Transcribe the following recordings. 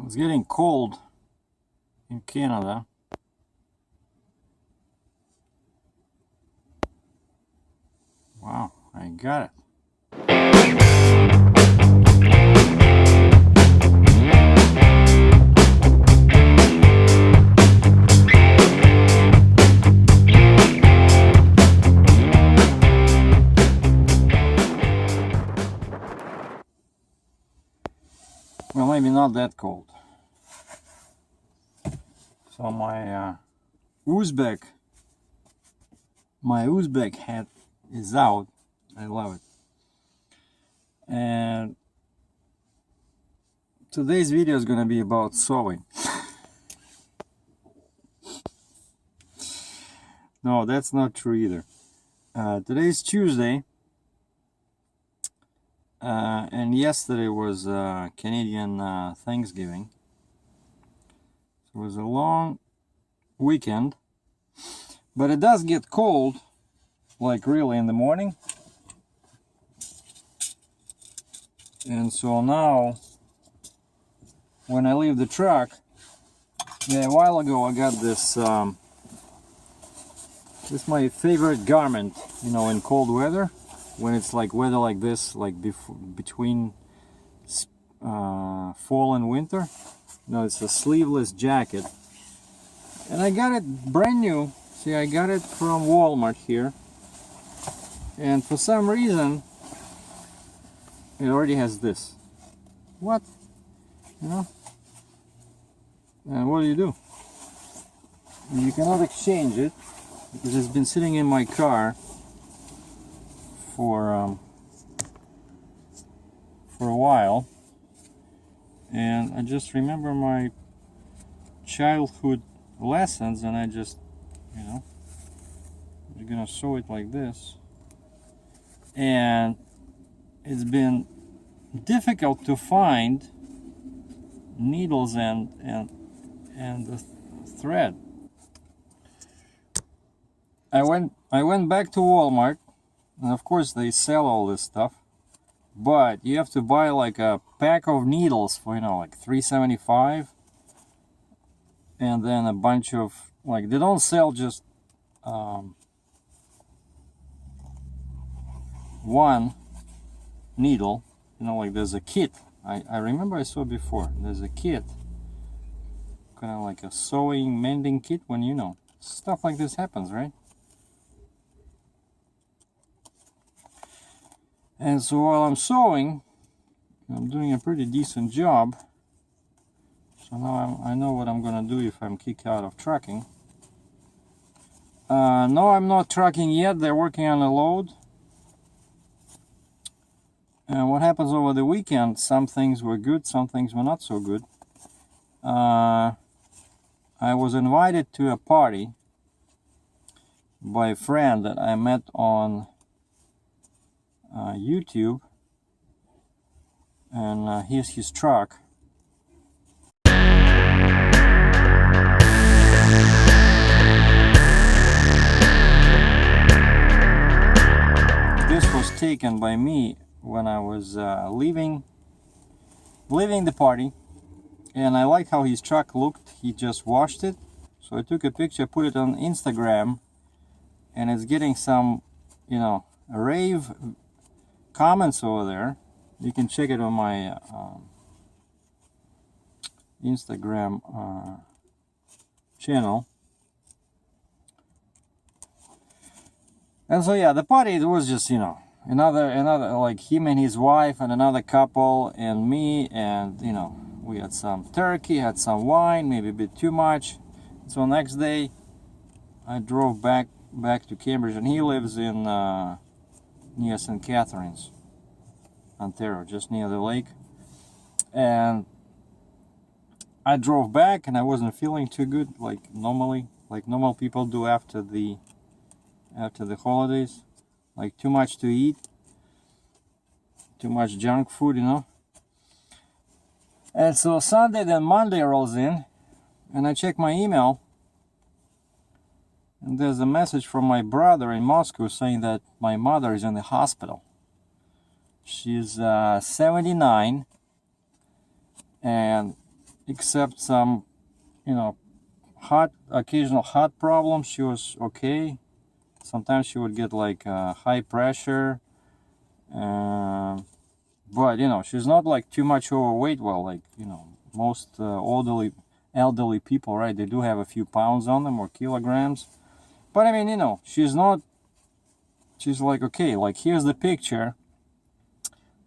It's getting cold in Canada. Wow, I got it. Well, maybe not that cold. So my Uzbek hat is out. I love it. And today's video is gonna be about sewing. No, that's not true either. Today's Tuesday, and yesterday was Canadian Thanksgiving. So it was a long weekend, but it does get cold, like really in the morning. And so now, when I leave the truck, a while ago I got this. This is my favorite garment, you know, in cold weather, when it's like weather like this, like between fall and winter. You know, it's a sleeveless jacket, and I got it brand new. See, I got it from Walmart here, and for some reason it already has this. What? You know? And what do? You cannot exchange it because it's been sitting in my car for a while, and I just remember my childhood lessons, and I just, you know, you're gonna sew it like this, and it's been difficult to find needles and the thread. I went back to Walmart, and of course they sell all this stuff, but you have to buy like a pack of needles for, you know, like $3.75, and then a bunch of, like, they don't sell just one needle, you know, like there's a kit. I remember I saw before, there's a kit, kind of like a sewing mending kit, when, you know, stuff like this happens, right? And so while I'm sewing, I'm doing a pretty decent job. So now I know what I'm gonna do if I'm kicked out of trucking. No, I'm not trucking yet. They're working on a load. And what happens over the weekend, some things were good, some things were not so good. I was invited to a party by a friend that I met on YouTube, and here's his truck. This was taken by me when I was leaving the party, and I liked how his truck looked. He just washed it, so I took a picture, put it on Instagram, and it's getting some, you know, rave comments over there. You can check it on my Instagram channel. And so yeah, the party, it was just, you know, another like him and his wife and another couple and me, and, you know, we had some turkey, had some wine, maybe a bit too much. So next day I drove back to Cambridge, and he lives in near St. Catharines, Ontario, just near the lake. And I drove back, and I wasn't feeling too good, like normal people do after the holidays, like too much to eat, too much junk food, you know. And so Sunday, then Monday rolls in, and I check my email, and there's a message from my brother in Moscow saying that my mother is in the hospital. She's 79, and except some, occasional heart problems. She was okay. Sometimes she would get like high pressure, but she's not like too much overweight. Well, like most elderly people, right? They do have a few pounds on them or kilograms, but I mean, she's not. She's like okay. Like here's the picture.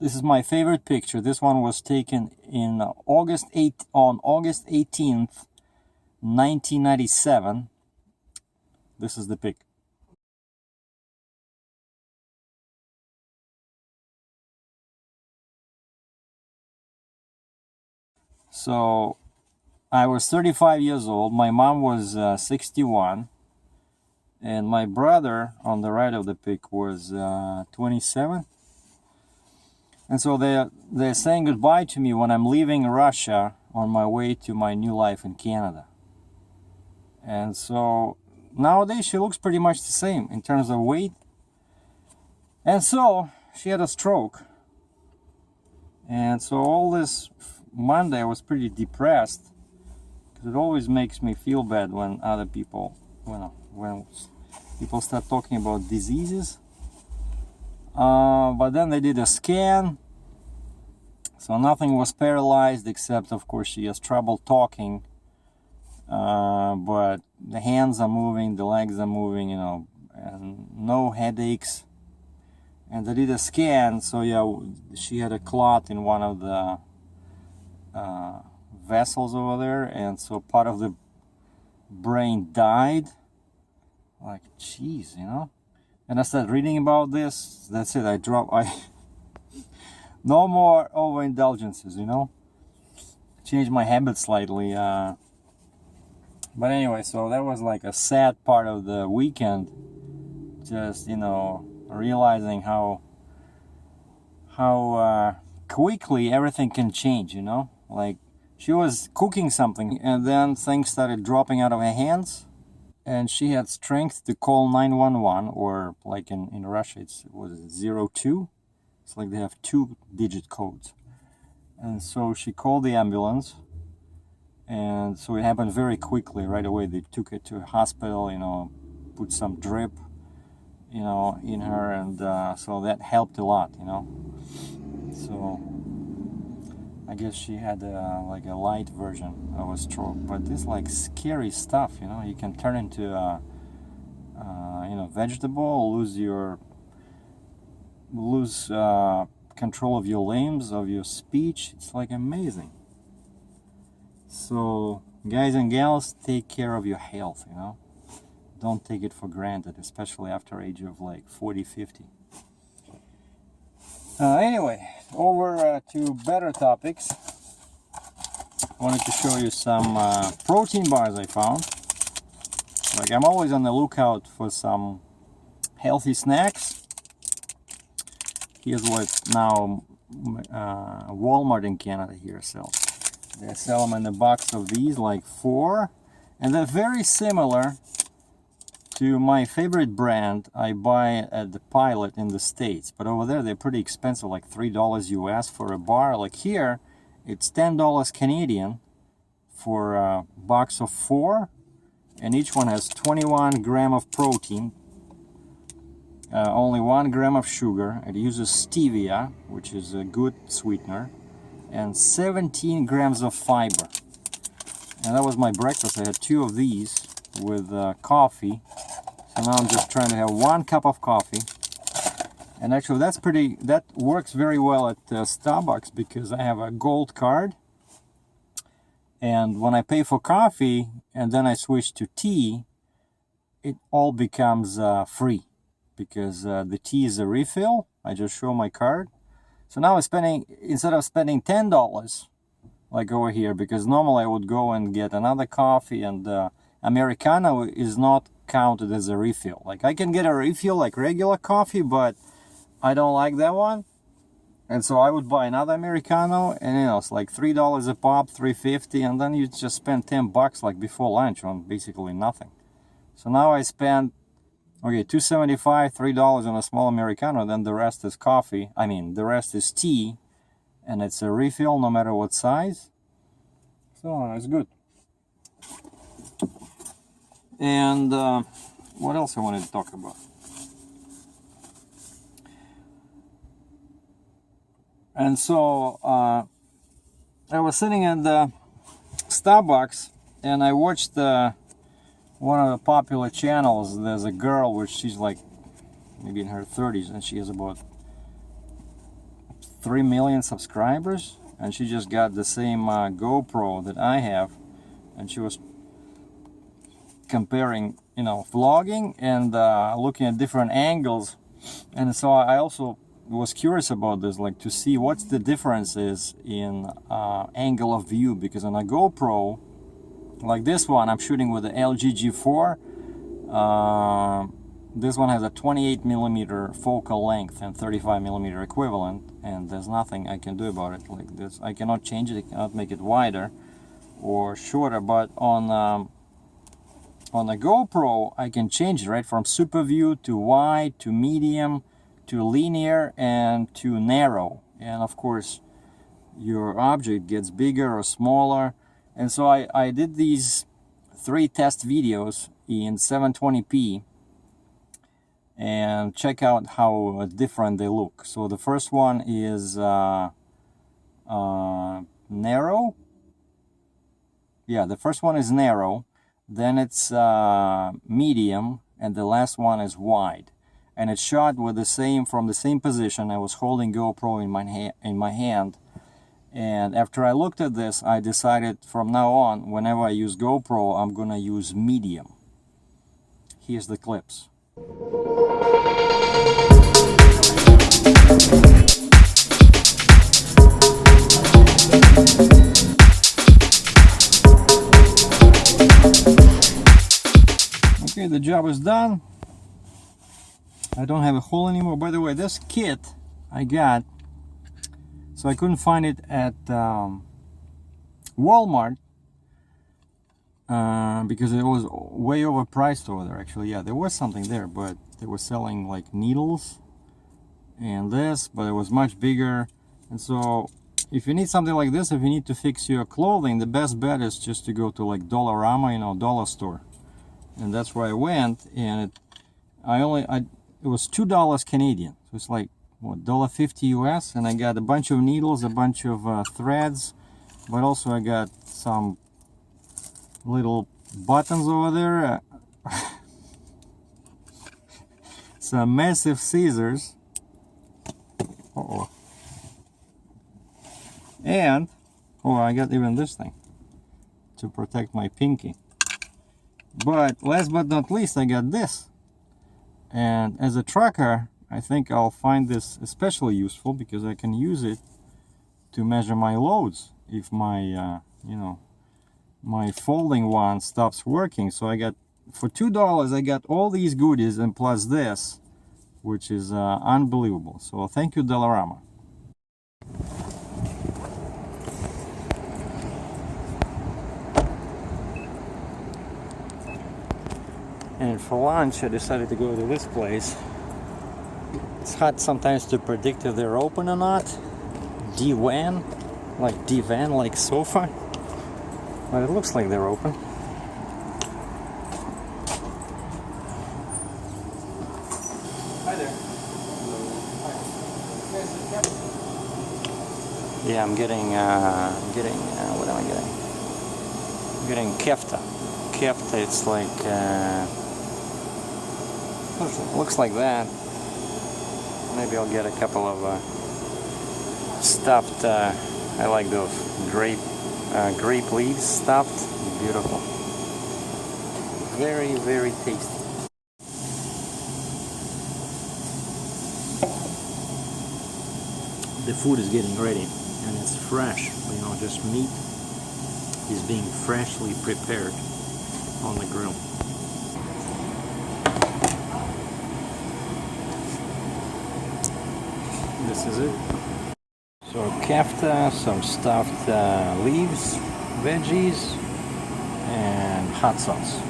This is my favorite picture. This one was taken in August 18th, 1997. This is the pic. So I was 35 years old. My mom was 61. And my brother on the right of the pic was 27. And so they're saying goodbye to me when I'm leaving Russia on my way to my new life in Canada. And so nowadays she looks pretty much the same in terms of weight. And so she had a stroke. And so all this Monday I was pretty depressed, because it always makes me feel bad when other people, when people start talking about diseases. But then they did a scan, so nothing was paralyzed except, of course, she has trouble talking. But the hands are moving, the legs are moving, and no headaches. And they did a scan, so yeah, she had a clot in one of the vessels over there, and so part of the brain died. Like, jeez, And I started reading about this. That's it. No more overindulgences, Changed my habits slightly. But anyway, so that was like a sad part of the weekend. Just, realizing how quickly everything can change, Like, she was cooking something and then things started dropping out of her hands. And she had strength to call 911, or like in Russia, it was 02. It's like they have 2-digit codes. And so she called the ambulance. And so it happened very quickly, right away. They took her to a hospital, put some drip, in her. And so that helped a lot, So I guess she had like a light version of a stroke, but this like scary stuff, you can turn into a vegetable, lose control of your limbs, of your speech. It's like amazing. So guys and gals, take care of your health, Don't take it for granted, especially after age of like 40, 50. Anyway, over to better topics. I wanted to show you some protein bars I found. Like, I'm always on the lookout for some healthy snacks. Here's what now Walmart in Canada here sells. They sell them in a box of these, like 4, and they're very similar to my favorite brand I buy at the Pilot in the States. But over there they're pretty expensive, like $3 US for a bar. Like here, it's $10 Canadian for a box of 4, and each one has 21 gram of protein, only 1 gram of sugar. It uses stevia, which is a good sweetener, and 17 grams of fiber. And that was my breakfast. I had 2 of these with coffee. So now I'm just trying to have 1 cup of coffee. And actually that works very well at Starbucks, because I have a gold card. And when I pay for coffee and then I switch to tea, it all becomes free, because the tea is a refill. I just show my card. So now instead of spending $10 like over here, because normally I would go and get another coffee, and Americano is not counted as a refill. Like, I can get a refill like regular coffee, but I don't like that one. And so I would buy another Americano, and it's like $3 a pop, $3.50, and then you just spend $10 like before lunch on basically nothing. So now I spend $2.75, $3 on a small Americano, then the rest is coffee. The rest is tea, and it's a refill no matter what size. So So it's good. And what else I wanted to talk about? And so I was sitting at the Starbucks and I watched one of the popular channels. There's a girl which she's like maybe in her 30s and she has about 3 million subscribers, and she just got the same GoPro that I have, and she was comparing, you know, vlogging and looking at different angles. And so I also was curious about this, like to see what's the difference is in angle of view, because on a GoPro like this one I'm shooting with the LG G4. This one has a 28mm focal length and 35mm equivalent, and there's nothing I can do about it. Like this, I cannot change it, I cannot make it wider or shorter. But on the GoPro I can change it, right, from super view to wide to medium to linear and to narrow. And of course your object gets bigger or smaller. And so I did these 3 test videos in 720p, and check out how different they look. So the first one is narrow. Yeah, the first one is narrow, then it's medium, and the last one is wide. And it's shot with the same, from the same position. I was holding GoPro in my hand, and after I looked at this, I decided from now on, whenever I use GoPro, I'm gonna use medium. Here's the clips. Okay, the job is done. I don't have a hole anymore. By the way, this kit I got, so I couldn't find it at Walmart because it was way overpriced over there. Actually, yeah, there was something there, but they were selling like needles and this, but it was much bigger. And so if you need something like this, if you need to fix your clothing, the best bet is just to go to like Dollarama, you know, dollar store. And that's where I went, and it was $2 Canadian, so it's like what, $1.50 US, and I got a bunch of needles, a bunch of threads, but also I got some little buttons over there, some massive scissors, and I got even this thing to protect my pinky. But last but not least, I got this, and as a trucker I think I'll find this especially useful because I can use it to measure my loads if my you know, my folding one stops working. So I got, for $2 I got all these goodies, and plus this, which is unbelievable. So thank you, Dollarama. And for lunch I decided to go to this place. It's hard sometimes to predict if they're open or not. Divan, like sofa, but it looks like they're open. Hi there. Yeah, I'm getting what am I getting? I'm getting kefta. Kefta, it's like looks like that. Maybe I'll get a couple of stuffed, I like those grape leaves stuffed. Beautiful. Very, very tasty. The food is getting ready, and it's fresh. You know, just meat is being freshly prepared on the grill. This is it. So kefta, some stuffed leaves, veggies, and hot sauce.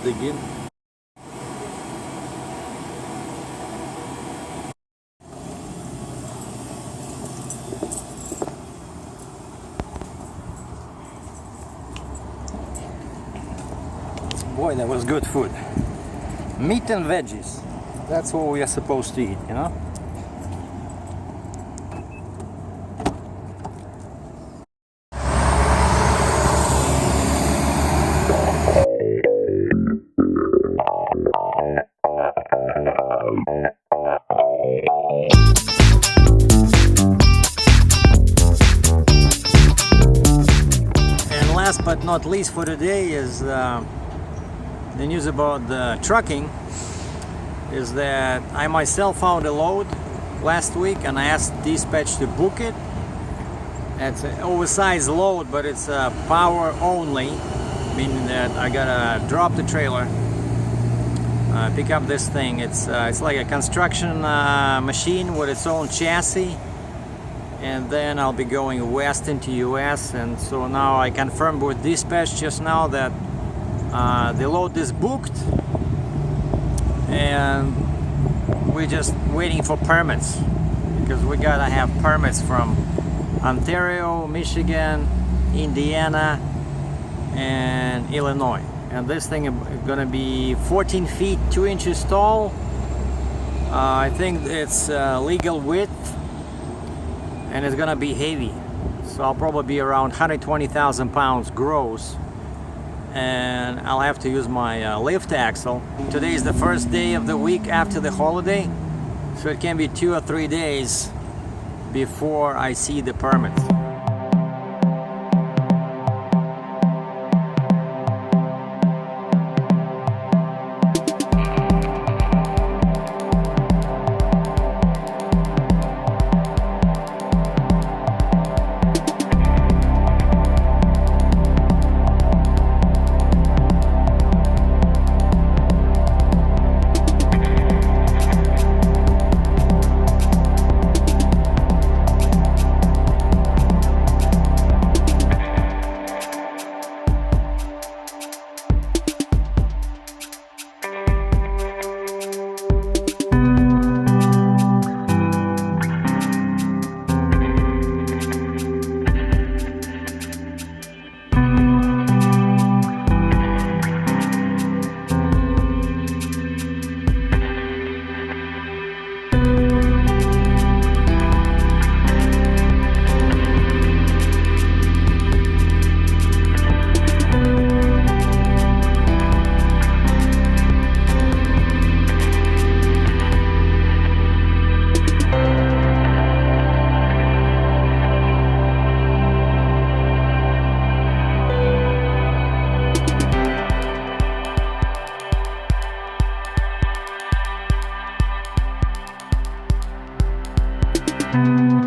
dig in. Boy, that was good food. Meat and veggies. That's what we are supposed to eat, you know? And last but not least for today is the news about the trucking is that I myself found a load last week and I asked dispatch to book it. It's an oversized load, but it's power only, meaning that I gotta drop the trailer, pick up this thing. It's like a construction machine with its own chassis, and then I'll be going west into US. And so now I confirmed with dispatch just now that the load is booked, and we're just waiting for permits because we gotta have permits from Ontario, Michigan, Indiana, and Illinois. And this thing is gonna be 14 feet 2 inches tall. I think it's legal width, and it's gonna be heavy, so I'll probably be around 120,000 pounds gross. And I'll have to use my lift axle. Today is the first day of the week after the holiday, so it can be 2 or 3 days before I see the permits. Thank you.